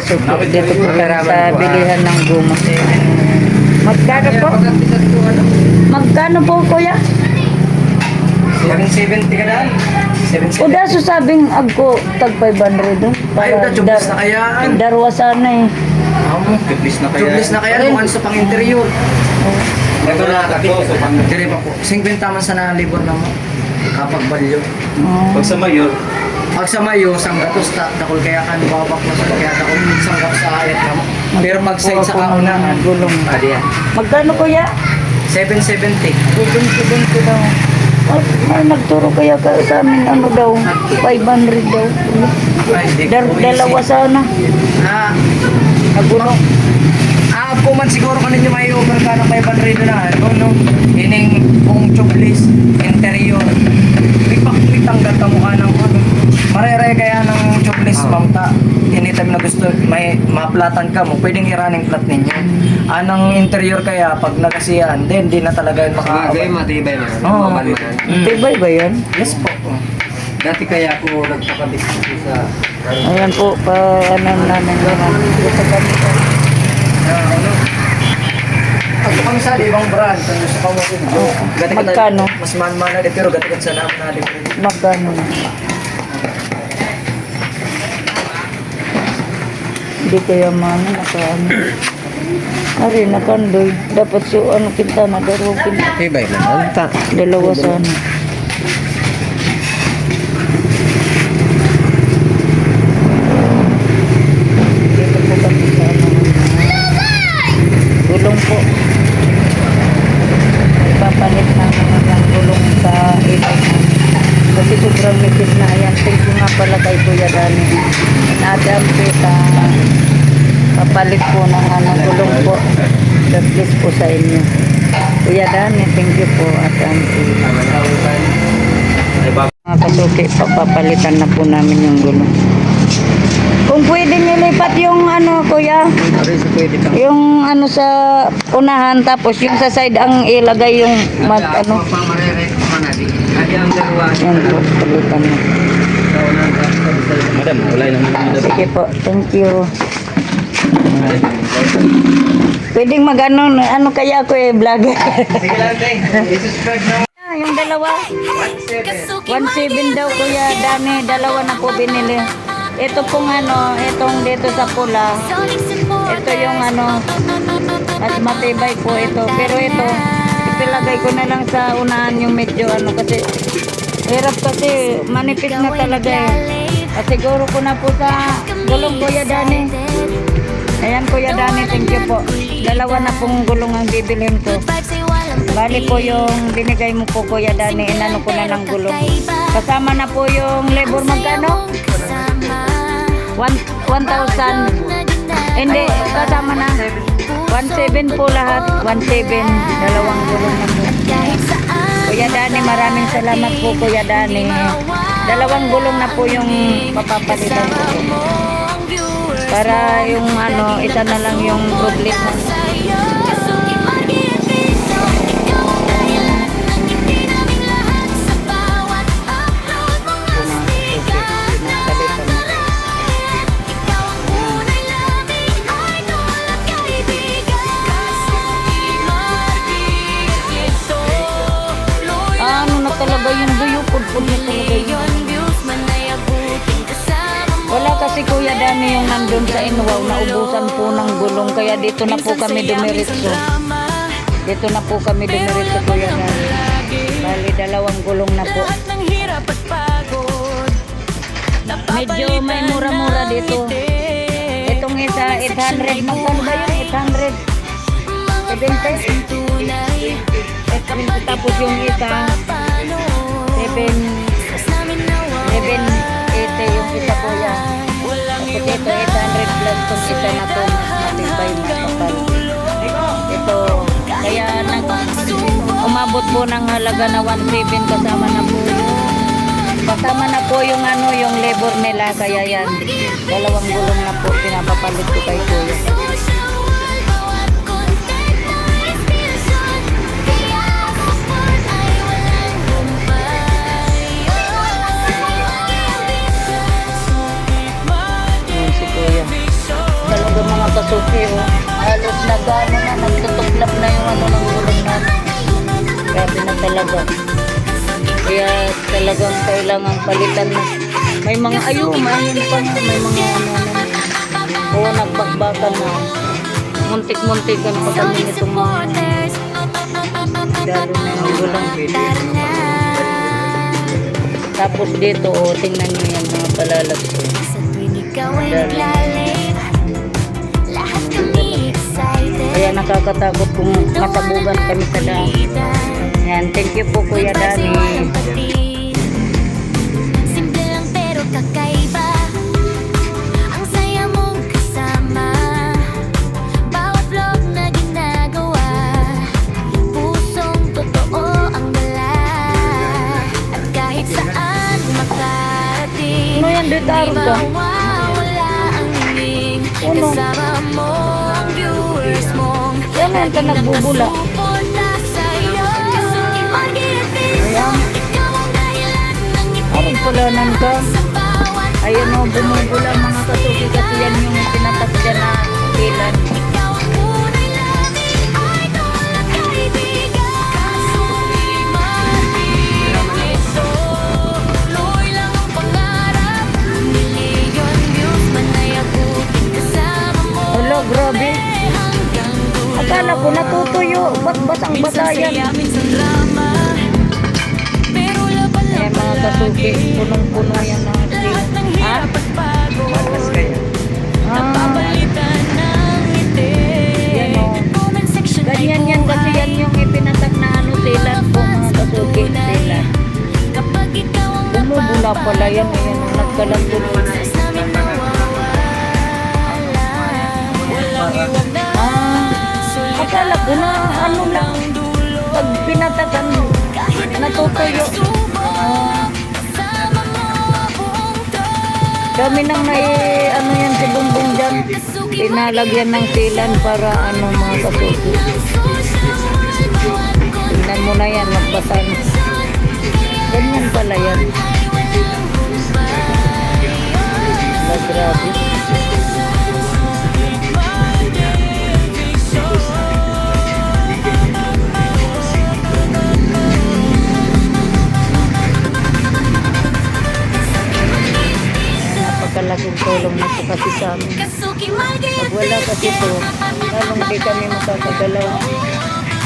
Papasok po dito po sa bilihan ng guma. Magkano po? Magkano po, kuya? 770 ka daan. O da sabing agko tag 500 doon. Ayaw na, tublis na kayaan. Darwa sana eh. Tublis na kaya. Tublis na kaya kung ano sa pang-interior. Ito na ako. Dire pa po. 50 man sa nalibor na mo. Kapag balyo. Pag sa mayor, Pag sa Mayo, sanggatos dakol kaya kan babak na sa kaya dakol sanggap sa ayat na mo. Pero pag side sa kaunahan, gulong. adi yan. Magkano kuya? 770. 770 daw. Ay, nagturo kaya ka sa amin ano daw? 500 daw. Ay, di ko Dalawa sana. Ah, Nagulong. po man siguro kanin yung may over ka ng 500 na ano, no? Ining kung tublis, interior. May tanggal ka mukha ng ano. Marere kaya ng tublis, mamta. Anytime na gusto, may maplatan ka mo, pwedeng i-running flat ninyo. Anong interior kaya, pag nagasiyan, then di na talaga yun bagay matibay man. Oo. Mabalmanan. Tibay ba yan? Yes po. Dati kaya ako nagpakabit sa Ayan po, pa ano namin gano'n. Gusto kami po. Ano? Pag kami sa ibang brand, kung sa kamukin, Magkano? mas man-man na pero gatigat sa namin na din. Magkano na? Hindi kaya mana nakaano. Ari, nakandoy. Dapat so ano kita na dalawa kita. tibay man. Dalawa sana. Dito po kami sa ano. Gulong po. Ipapalit namin ang gulong sa ilay. Kasi sobrang mikit na. Ayan, thank you nga pala kay Kuya Dani. Nadam kita. Papalit po ng ano, gulong po. God bless po sa inyo. Kuya Dani, thank you po. At mga kasuki, papapalitan na po namin yung gulong. Kung pwede nilipat yung ano, kuya, yung ano sa unahan, tapos yung sa side ang ilagay yung mag ano. Yan po, palitan na. Madam, wala nang Sige po, thank you. Pwedeng mag ano kaya ako vlogger. Sige lang, Tay. I-subscribe na. Yung dalawa, 1.7 daw kuya Dani, dalawa na po binili. Ito pong ano, itong dito sa pula. Ito yung ano, mas matibay po ito. Pero ito, ipilagay ko na lang sa unahan yung medyo ano kasi hirap kasi manipis na talaga eh. At siguro ko na po sa gulong kuya Dani. Ayan kuya Dani, thank you po. Dalawa na pong gulong ang bibilhin ko. Bali po yung binigay mo po kuya Dani, inano ko na ng gulong. Kasama na po yung labor magkano? 1,000. Hindi, kasama na. 1,700 po lahat. 1,700. Dalawang gulong na po. Kuya Dani, maraming salamat po Kuya Dani. Dalawang gulong na po yung mapapalitan ko. Para yung ano, isa na lang yung problema. Talaga yung duyo, pudpud na talaga yun. Wala kasi Kuya Dani yung nandun sa Inwaw, naubusan po ng gulong, kaya dito na po kami dumiritso. Dito na po kami dumiritso Kuya Dani. Bali, dalawang gulong na po. Medyo may mura-mura dito. Itong isa, 800. Magkano ba yun? 800. 70. Tapos yung isa, 780 yung isa po yan. Tapos ito 800 plus itong isa na to matibay na kapal. Ito kaya umabot po ng halaga na 1,700 kasama na po yung ano yung labor nila, kaya yan dalawang gulong na po pinapapalit ko kay Kuya. kasuki, oh. Halos nagano na, nagtutuklap na yung ano ng gulong namin. Grabe na talaga. Kaya talagang kailangan palitan na. May mga ayun pa nga, may mga oo, nagbakbakan na. Muntik-muntikan pa kami nitong mga dalo na yung gulong. Tapos dito, oh, tingnan nyo yan mga palalag. Kaya nakakatakot kung masabugan kami sa daan. Yan, thank you po Kuya Dani. Simple lang pero kakaiba. Ang saya mong kasama. Bawat vlog na ginagawa. Pusong totoo ang dala. At kahit saan makarating, Ano yan, dito di araw ka? mawawala ang hingin. Ano? Kasama mo ang viewers mong Yan na, ito nagbubula. suporta sa'yo. Ayan. Ikaw ang dahilan ng Arong pulanan ka. sa bawat Ayan o, bumubula mga kasuki kasi yan yung pinatas dyan na ilan. ikaw ang tunay namin idol at kaibigan. Sumimahin ito, tuloy lang ang pangarap. Million views man ay abutin kasama mo. Hala, grabe. Hanggang dulo. Akala ko natutuyo. Ba't basang basa Minsan yan? saya, minsan drama. Pero laban lang Ayan mga kasuki, punong-puno yan na. lahat ng Ha? hirap at pagod. Matas kaya. Napapalitan ng ngiti. Yan o. Comment section ay Ganyan yan kasi yan yung ipinatak na ano silan po mga kasuki. Silan. Kapag ikaw ang Bumubula pala yan. Ayan o, nagkalantuloy. stress namin mawawala. Walang iwag na Akala ko na ano lang. dulo. Pag pinatakan, natutuyo. Kasama mo buong to. Kami nang ano yan si Bumbong dyan. Pinalagyan ng silan para ano mga kasuki. Tingnan mo na yan, magbasa na. Ganyan pala yan. Wala, grabe. Napakalaking tulong na po kasi sa amin. Pag wala kasi po, lalong di kami makakagalaw.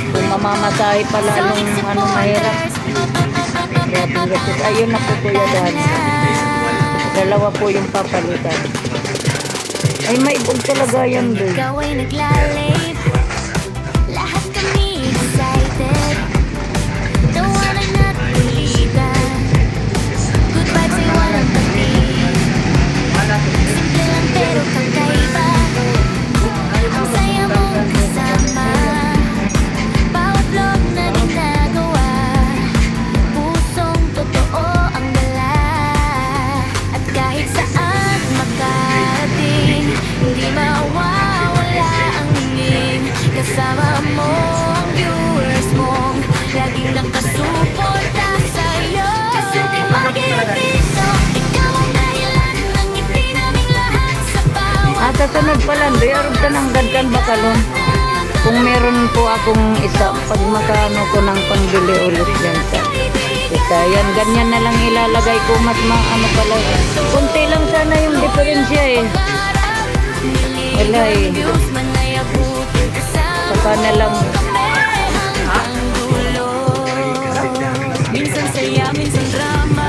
Kung mamamasahe pa lalong ano mahirap. Grabe kasi. Ayun na po Kuya Dani. Dalawa po yung papalitan. Ay maibog talaga yan doon. Ikaw ay naglalave. Lahat kami excited. Tawanan at kulitan. Good vibes ay walang pati. Simple lang pero kakaiba. Ang saya mong kasama. Bawat vlog na ginagawa. Pusong totoo ang dala. At kahit saan makarating, hindi mawawala ang hingin. Kasama mo ang viewers mong laging nakasuporta sa'yo. Mag-iipiso, ikaw ang dahilan ng ngiti naming lahat sa bawat Kasunod pala, doon ka ng gadkan bakalon. Kung meron po akong isa, pag makano ko ng pangbili ulit dyan sa isa. Yan, ganyan na lang ilalagay ko. Mas ano pala. Kunti lang sana yung diferensya eh. Wala eh. views man ay abutin kasama Saka na lang. hanggang dulo. Minsan saya, minsan drama.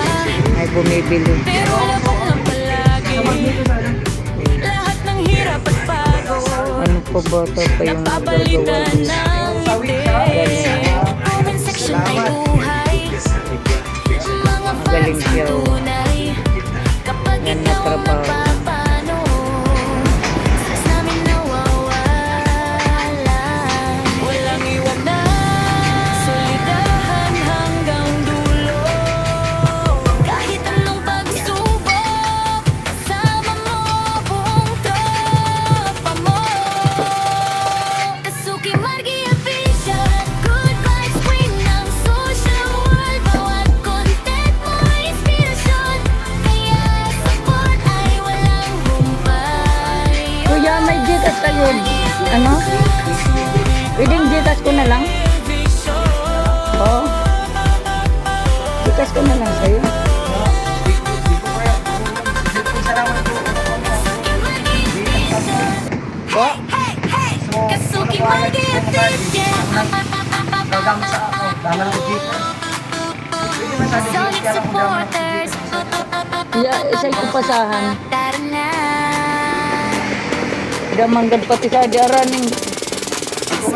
Ay, bumibili. Pero laban lang palagi. Lahat ng hirap at pagod. Ano pa bata pa yung nagagawa Napapalitan niya? ng ngiti. Comment section ay buhay. Mga Magaling fans siya, ang oh. tunay. Kapag Yan na ikaw ang trabaho. mapapano, stress namin nawawala. Walang iwag na solidahan hanggang dulo. Kahit anong pagsubok, kasama mo buong tropa mo. Kasuki Margie Official, good vibes queen ng social world. Bawat content mo ay inspirasyon. Ano? Pwedeng Gcash ko na lang? Oo. Gcash ko na lang sa'yo. Po? Kasuki magiging Gagam sa ako. Dama ng dito. Sonic supporters. Isa'y kupasahan. Tara na. Damanggad pati sa diaraning.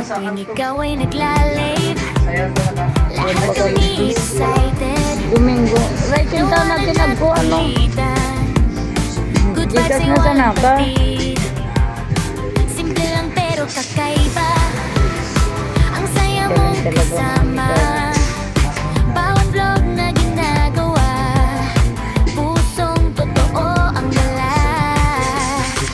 Tuwing ikaw ay naglalave, Sayang ko na. lahat kami excited. Domingo. Right in town natin nagko ano. Good vibes Gcash ay na sana walang ka. patid. Simple lang pero kakaiba. Ang saya mong kasama. Bawat vlog na ginagawa, pusong totoo ang dala.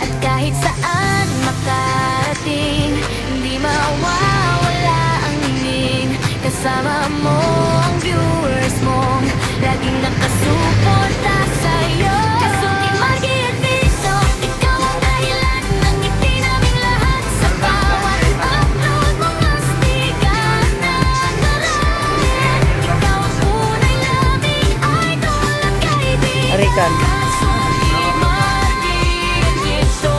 At kahit saan makarating, hindi mawawala ang hingin. Kasama mo ang viewers mong laging nakasuporta sa'yo. Kasuki Margie at Viso, ikaw ang dahilan ng ngiti naming lahat. Sa bawat upload mga sticker na narayan. Ikaw ang tunay naming idol at kaibigan. Arikan. Kasuki Margie at Viso,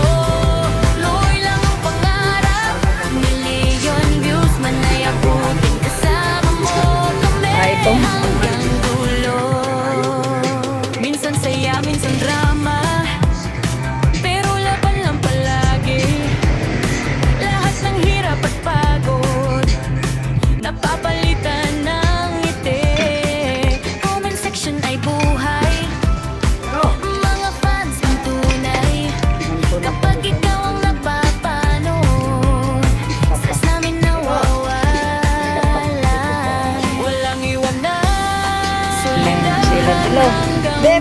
luoy lang ang pangarap. Million views man ay abutin, kasama mo kami Ito. hanggang dulo. Minsan saya, minsan drama, pero laban lang palagi. Lahat ng hirap at pagod, napapalitan ng ngiti. Comment section ay buhay, mga fans ang tunay. Kapag ikaw ang napapanood, stress namin nawawala. Walang iwanan, soledad Sila dilo.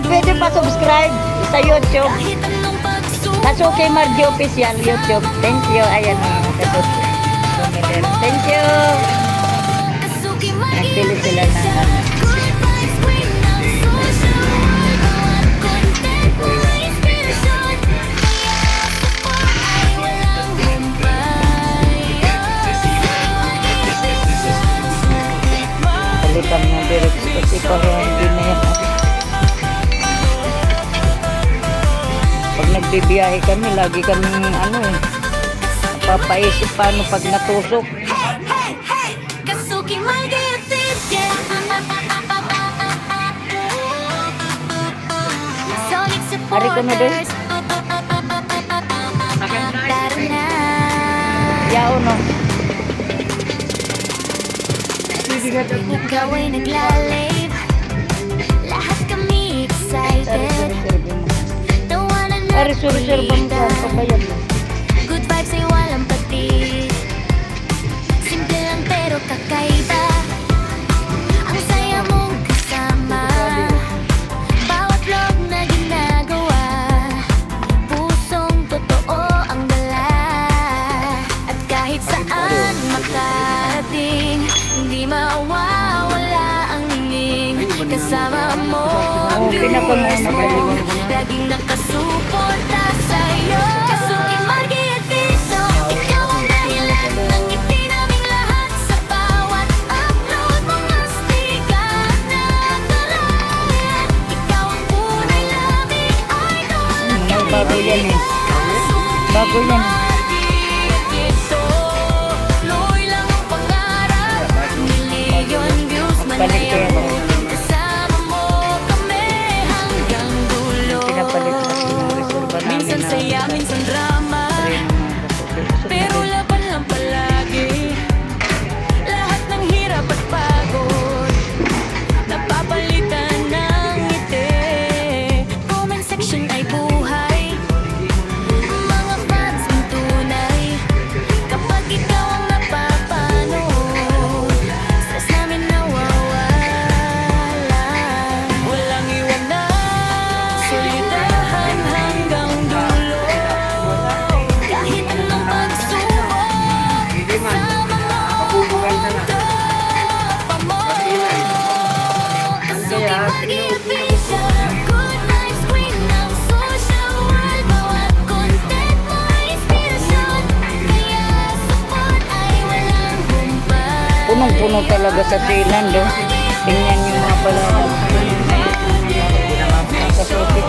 Pwede pa subscribe sa YouTube. kahit anong pagsubok. Kasuki Margie Official YouTube. Thank you. Ayan na mga kasuki. Thank you. Kasuki Margie Nagpili sila ng ano. Good vibes, queen ng social world. Content mo inspirasyon, kaya support ay walang humpay. Palitan ng direct kasi parang hindi na yan. Pag nagbibiyahe kami, lagi kaming ano eh. Papaisip paano pag natusok. Kasuki Margie Official. Sonic Ari ko na din. supporters. Tara na. Yao no. Tuwing ikaw ay naglalave, lahat kami excited. Tawanan na Ari suri-suri bang ka? Pabayad mo. good vibes ay walang patid. Simple lang pero kakaiba. Ang saya mong kasama. Bawat vlog na ginagawa, pusong totoo ang dala. At kahit saan makarating, hindi mawawala ang hingin. Kasama mo ang viewers mo, laging nakasuporta sa'yo. Kasuki Margie at Viso, ikaw ang dahilan ng ngiti naming lahat. Sa bawat upload mga sticker na narayan. Ikaw ang tunay naming idol. Bago yan eh. Bago yan. Margie at Viso, luoy lang ang pangarap. Million views man ay abutin, kasama mo kami hanggang dulo. Pinapalit natin yung reserva namin Minsan na saya, minsan drama, pero laban lang palagi. Lahat ng hirap at pagod, napapalitan ng ngiti. Comment section ay buhay, mga fans ang punong-puno talaga sa Zealand, oh. Tingnan nyo mga pala. Nakasuti.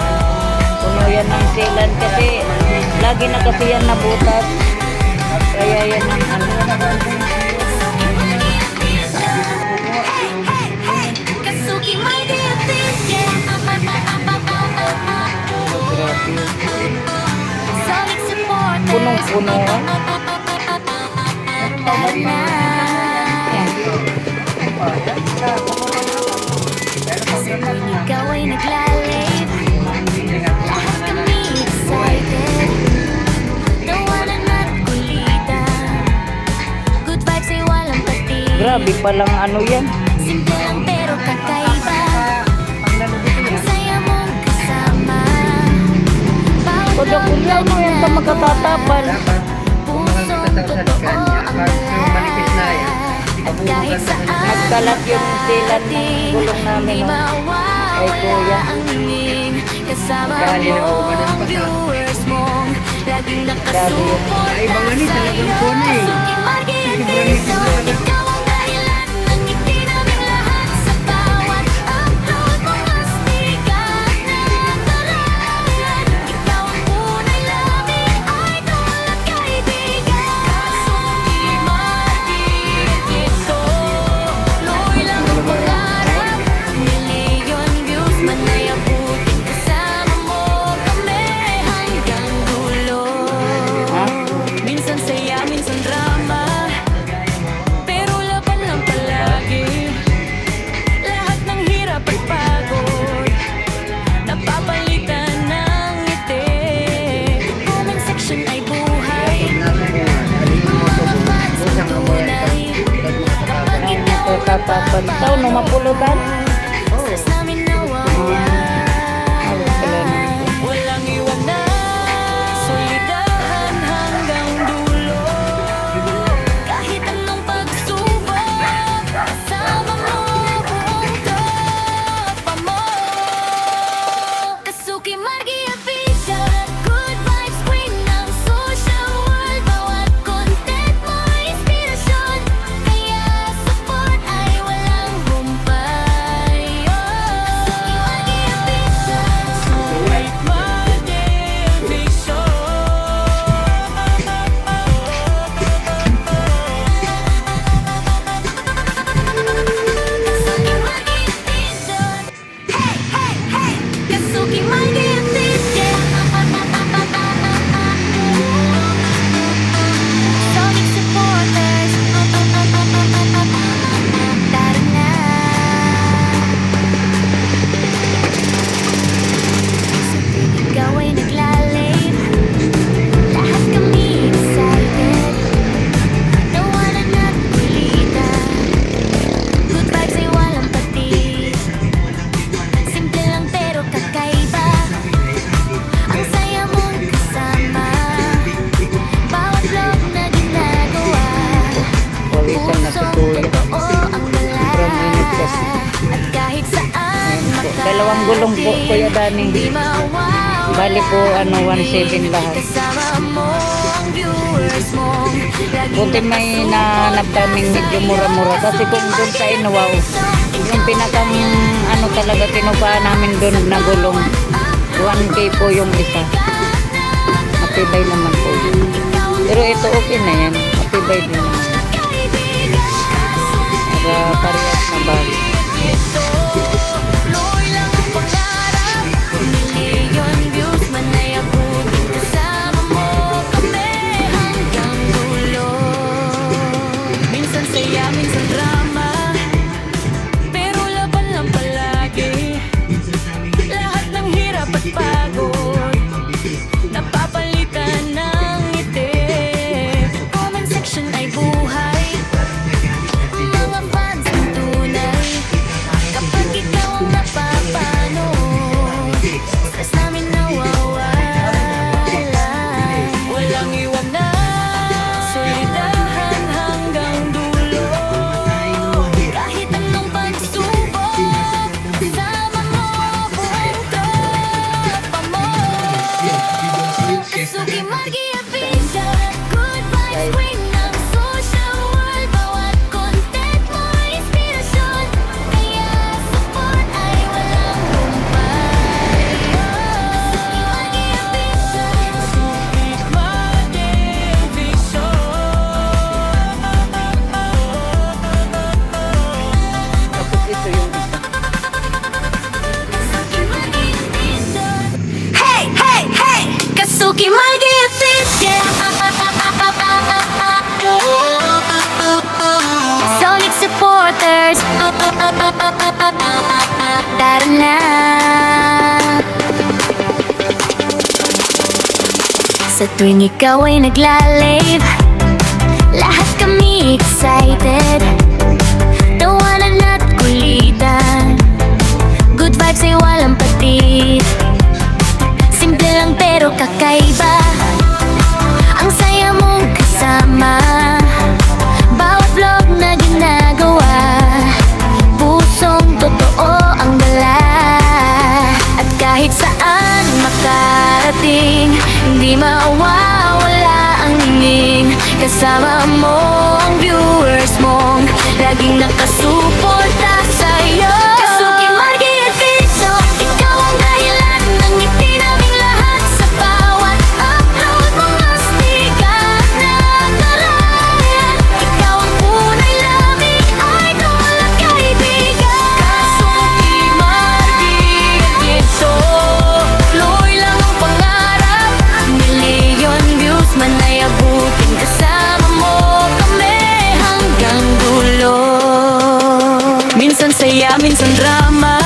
Puno yan ng Zealand kasi lagi na kasi yan nabutas. Kaya yan ang ano. Kasuki, my dear Christian. Sonic supporters. Punong-puno. Ikaw ay naglalave. Lahat kami excited. Tawanan at kulitan. Good vibes ay walang pati. Grabe palang ano yan. Simple lang pero kakaiba. Ang saya mong kasama. Bawat Kuda-kuda mo yan ka magkatatapal. pusong totoo ang manipis na yan. At kahit saan Nagkalat yung Zealand ng gulong namin, di oh. mawawala Ay, kuya. ang hingin. Kasama Dali na ako mo ba ng ang viewers mong laging Grabe yun. nakasuporta Ay, ibang ano, talagang puno eh. Suki, Marky, at Tiso, ikaw ang dahilan ng ngiti naming lahat. Sa bawat upload mo mastigan ng taran. Ikaw ang unay labing idol at kaibigan. Suki, Marky, at Tiso, tuloy lang ang pangarap. Million views man ay abutin, kasama mo kami hanggang dulo. Ha? Minsan saya, minsan drama, pero laban lang palagi. Lahat ng hirap at pagod napapalitan ng ngiti. Comment section ay buhay. Mga fans na tunay. Kapag Ang ikaw ang magkatapal. Tao no mapulutan. stress namin nawawala. Walang iwanan, solidahan hanggang dulo. Kahit anong pagsubok, kasama mo buong tropa mo. Kasuki, Marky, at Fisha, good vibes queen ng social world. Bawat content mo inspirasyon, kaya support ay walang humpay. Kasuki, Marky, at Fisha, sulit motivation. Kasuki, Marky, at Fisha. Hey, hey, hey! Kasuki, Marky, at Fisha. Sonic supporters. Tara na. Ikaw ay naglalave. Lahat kami excited. Tawanan at kulitan. Good vibes ay walang patis. Simple lang pero kakaiba. Ang saya mong kasama. Bawat vlog na ginagawa. Pawisan na si Kuya. Ang Prominent kasi. at kahit saan Dalawang gulong po, Kuya Dani. di mawawala Bali po, 1.7 lahat. kasama mo ang viewers mo. Buti may nahanap kaming medyo mura-mura. Kasi kung doon sa Inuwaw, yung pinakang ano talaga kinukuha namin doon na gulong. 1K po yung isa. Matibay naman po. Pero ito okay na yan. Matibay din naman. Para parehas na bali. Tuloy lang ang pangarap. Million views man ay abutin, kasama mo kami hanggang dulo. Minsan saya, minsan drama, pero laban lang palagi. Lahat ng hirap at pagod napapalitan ng ngiti. Comment section ay buhay. Mga fans na tunay. Kasuki Margie Official. Sonic supporters, tara na. Sa tuwing ikaw ay nagla-live, lahat kami excited. Tawanan at kulitan, good vibes ay walang patid. Simple lang pero kakaiba, ang saya mong kasama. Bawat vlog na ginagawa, pusong totoo ang dala. At kahit saan makarating, hindi mawawala ang hingin. Kasama mo ang viewers mong laging nakasuporta sa'yo. Kasuki Margie Official, ikaw ang dahilan ng ngiti naming lahat. Sa bawat upload mga sticker na karayan, ikaw ang unay laming idol at kaibigan. Kasuki Margie Official, tuloy lang ang pangarap. Million views man ay abutin, kasama mo kami hanggang dulo. Minsan saya, minsan drama,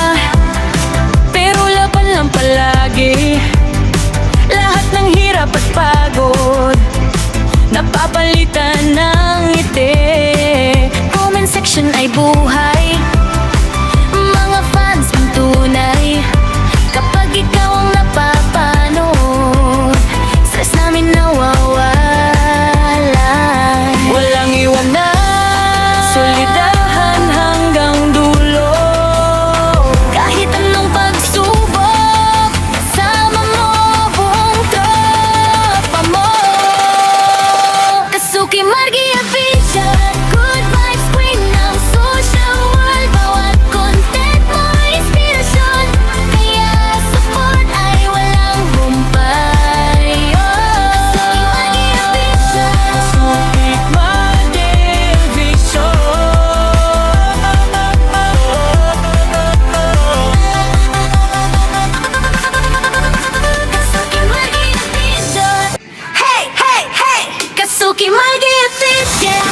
pero laban lang palagi. Lahat ng hirap at pagod, napapalitan ng ngiti. Comment section ay buhay, mga fans mong tunay. Kapag ikaw ang napapanood, stress namin nawawala. Walang iwanan, solidahan hanggang dulo. Kahit anong pagsubok, kasama mo buong tropa mo. Kasuki Margie Official, good vibes queen ng social world. Bawat content mo inspirasyon, kaya support ay walang humpay. Kasuki Margie Official, Kasuki Margie Official. Kasuki Margie Official. Hey, hey, hey! Kasuki Margie Official.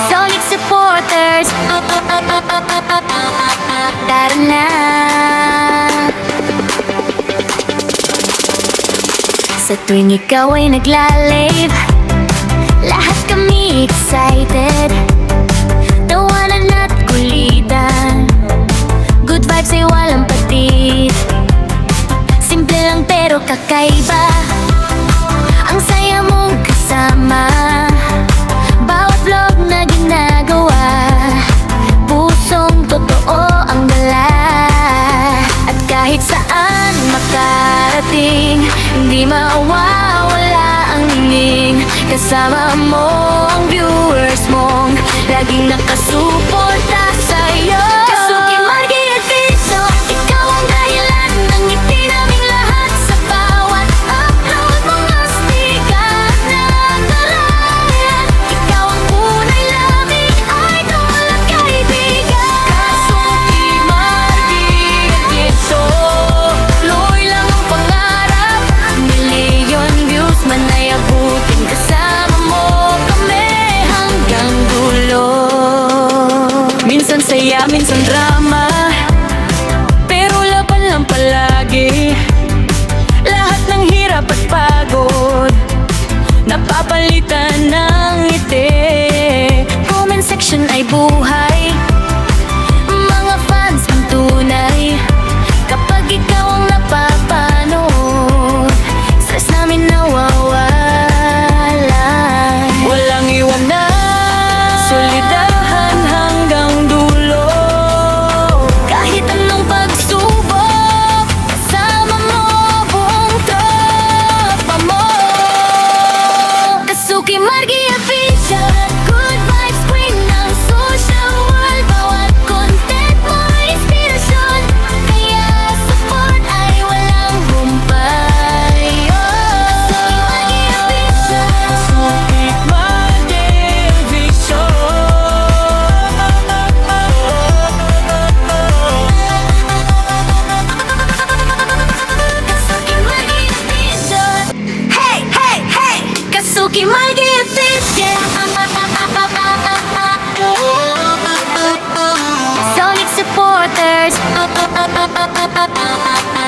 Sonic supporters, tara na. Sa tuwing ikaw ay nagla-live, lahat kami excited. Tawanan at kulitan, good vibes ay walang patid. Simple lang pero kakaiba, ang saya mong kasama. Bawat vlog na ginagawa, pusong totoo ang dala. At kahit saan makarating, hindi mawawala ang hingin. Kasama mo ang viewers mong laging nakasuporta sa'yo. Kasuki Margie Official, ikaw ang dahilan ng ngiti naming lahat. Sa bawat upload mga sticker na karayan, ikaw ang unay laming idol at kaibigan. Kasuki Margie Official, tuloy lang ang pangarap. Million views man ay abutin, kasama mo kami hanggang dulo.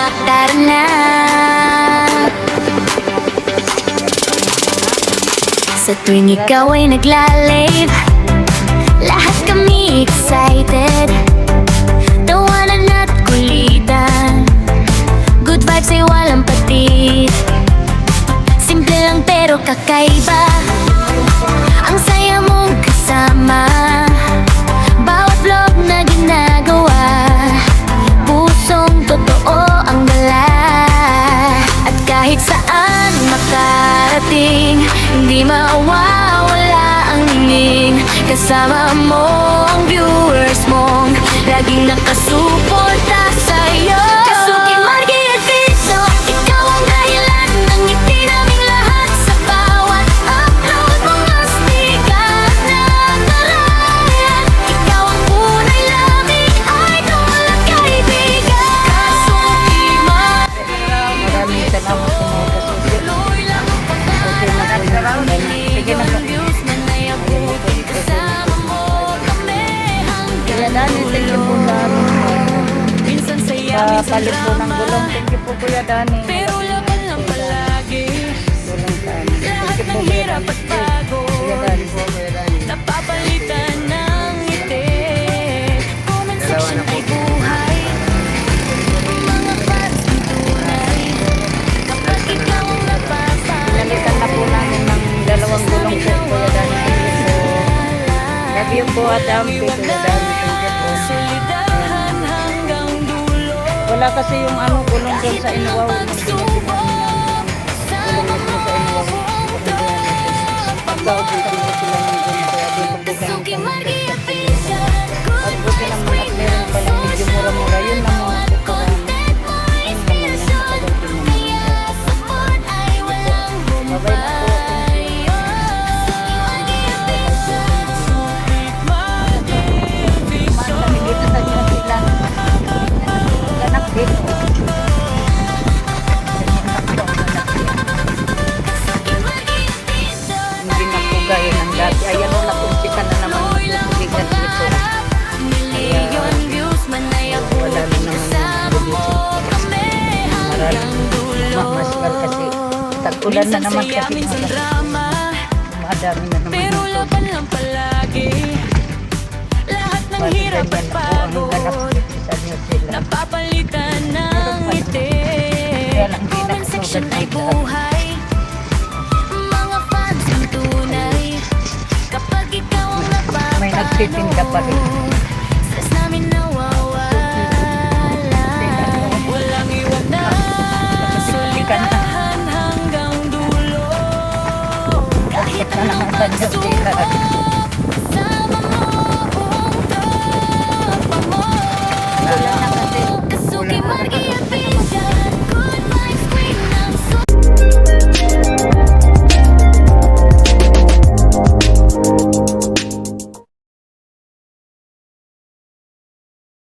Tara na. Sa tuwing ikaw ay naglalave, lahat kami excited. Tawanan at kulitan, good vibes ay walang patid. Simple lang pero kakaiba, ang saya mong kasama. Bawat vlog na ginagawa, pusong totoo ang dala. At kahit saan makarating, hindi mawawala ang hingin. Kasama mo ang viewers mong laging nakasuporta sa'yo. Kasuki, Marky at Piso, ikaw ang dahilan ng ngiti naming lahat. Sa bawat upload, mga sticker na narayan. Ikaw ang unay lamig, idol at kaibigan. Kasuki, Marky, Maraming salamat sa mga kasusi. tuloy lang ang pangarap. Sige na po. Views na nayabot, kasama mo kami Kuya hanggang Dani, thank you po sa minsan saya, minsan palit po ng gulong. drama. Thank you po Kuya Dani. Pero laban lang palagi, Gulong sa amin. lahat Thank you po ng Kuya hirap Dani. at pagod Kuya Dani. napapalitan ng ngiti. Comment section ay buhay, mga fans ang tunay. Kapag ikaw ang Pinalitan na po namin ng dalawang gulong po Kuya Dani. Thank you po. Love you po at ampi Kuya Dani. Thank you po. solidahan hanggang dulo. Wala kasi yung ano gulong doon sa Inuwaw. Gulong mismo sa Inuwaw. Pagkaw dito mo sila ng gulong. Kaya dito po Kasuki, ganun kami. Marky at Pisan, At buti naman at meron palang medyo mura-mura. Yun lang mga kukuha. content mo inspirasyon, kaya support ay walang Babay na po. humpay. Marky at Pisan, Marky at Pisan. Kami dito sa New Zealand. Ganak din. Kasuki, Marky at Pisan. Hindi na po gaya ng dati. Ayan o, napunsikan na naman. Bigat dito. Million views man ay abot, Wala na naman kasama mo kami hanggang dulo. Mamasgal kasi. Tag-ulan na naman Minsan saya, kasi. minsan drama, Madami na naman. pero dito. laban lang palagi. Lahat ng Bakit hirap at ganyan na po ang pagod ganap dito sa New Zealand? napapalitan ng ngiti. Kaya lang di Comment nakasulat section ay dito. buhay, mga fans ang tunay. Kapag ikaw ang May nagtitinda pa rin. napapanood, stress namin nawawala. Walang iwag na, solidahan hanggang dulo. Kahit na naman sa New anong Zealand.